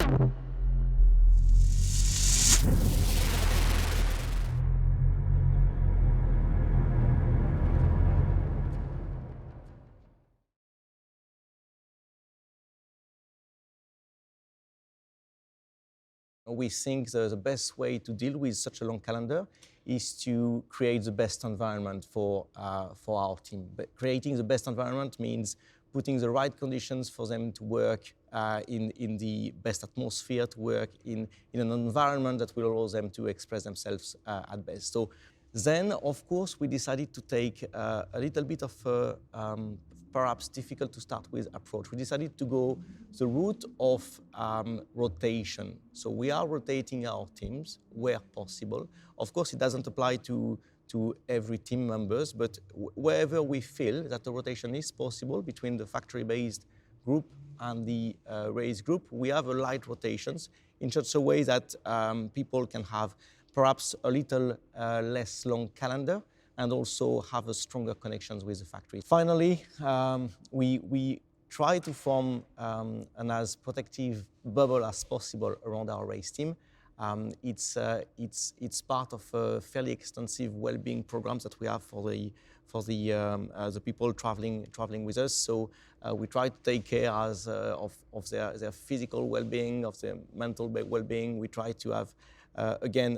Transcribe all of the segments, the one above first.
We think the best way to deal with such a long calendar is to create the best environment for our team. But creating the best environment means putting the right conditions for them to work in the best atmosphere, to work in an environment that will allow them to express themselves at best. So then, of course, we decided to take a little bit of perhaps difficult to start with approach. We decided to go the route of rotation. So we are rotating our teams where possible. Of course, it doesn't apply to every team members, but wherever we feel that the rotation is possible between the factory-based group and the race group, we have a light rotations in such a way that people can have perhaps a little less long calendar and also have a stronger connections with the factory. Finally, we try to form an as protective bubble as possible around our race team. It's part of a fairly extensive well-being programs that we have for the people traveling with us. So we try to take care of their physical well-being, of their mental well-being. We try to have again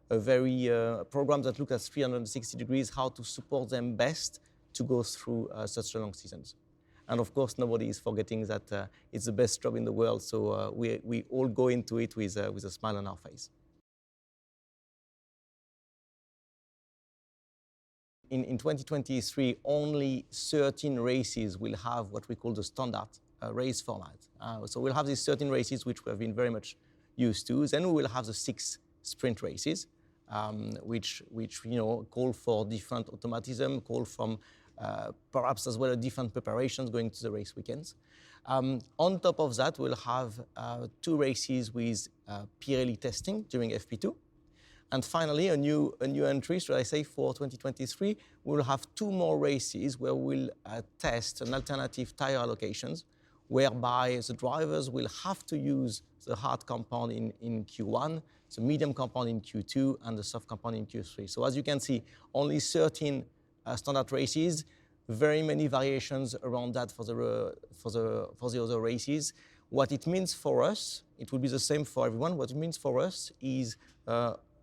a very program that looks at 360 degrees how to support them best to go through such a long seasons. And of course, nobody is forgetting that it's the best job in the world, so we all go into it with a smile on our face. In 2023, only 13 races will have what we call the standard race format. So we'll have these 13 races, which we have been very much used to. Then we will have the 6 sprint races, which call for different automatism, call from perhaps as well different preparations going to the race weekends. On top of that, we'll have 2 races with Pirelli testing during FP2. And finally, a new entry, should I say, for 2023, we'll have 2 more races where we'll test an alternative tire allocations, whereby the drivers will have to use the hard compound in Q1, the medium compound in Q2, and the soft compound in Q3. So as you can see, only 13 standard races, very many variations around that for the other races. What it means for us, it will be the same for everyone. What it means for us is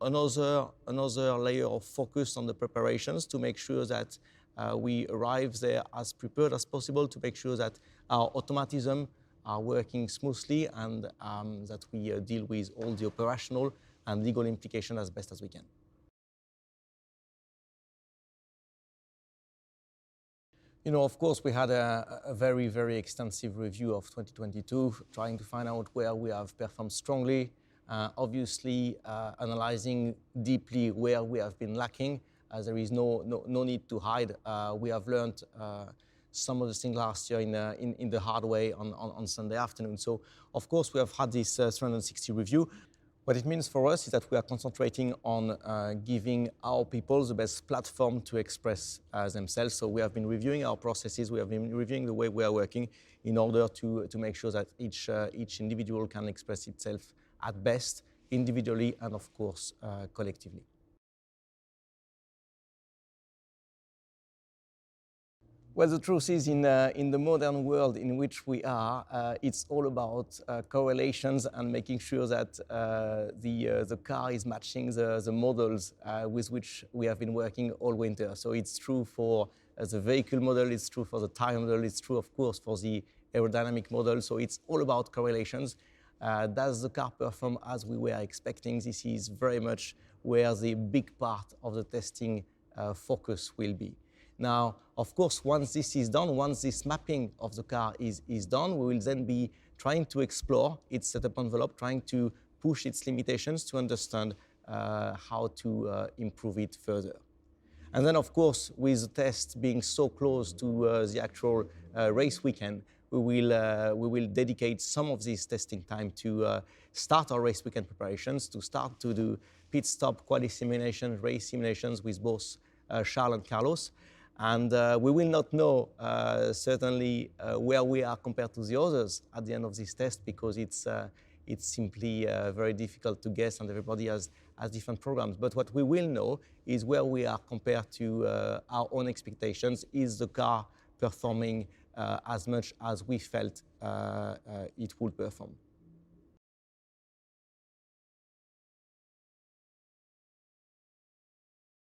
another layer of focus on the preparations to make sure that we arrive there as prepared as possible, to make sure that our automatism are working smoothly and that we deal with all the operational and legal implications as best as we can. Of course, we had a very, very extensive review of 2022, trying to find out where we have performed strongly, obviously analyzing deeply where we have been lacking. There is no need to hide. We have learned some of the things last year in the hard way on Sunday afternoon. So, of course, we have had this 360 review. What it means for us is that we are concentrating on giving our people the best platform to express themselves. So we have been reviewing our processes, we have been reviewing the way we are working in order to make sure that each individual can express itself at best, individually and, of course, collectively. Well, the truth is, in the modern world in which we are, it's all about correlations and making sure that the car is matching the models with which we have been working all winter. So it's true for the vehicle model, it's true for the tire model, it's true, of course, for the aerodynamic model. So it's all about correlations. Does the car perform as we were expecting? This is very much where the big part of the testing focus will be. Now, of course, once this is done, once this mapping of the car is done, we will then be trying to explore its setup envelope, trying to push its limitations to understand how to improve it further. And then, of course, with the test being so close to the actual race weekend, we will dedicate some of this testing time to start our race weekend preparations, to start to do pit stop, quali simulations, race simulations with both Charles and Carlos. And we will not know certainly where we are compared to the others at the end of this test, because it's it's simply very difficult to guess, and everybody has different programs. But what we will know is where we are compared to our own expectations. Is the car performing as much as we felt it would perform?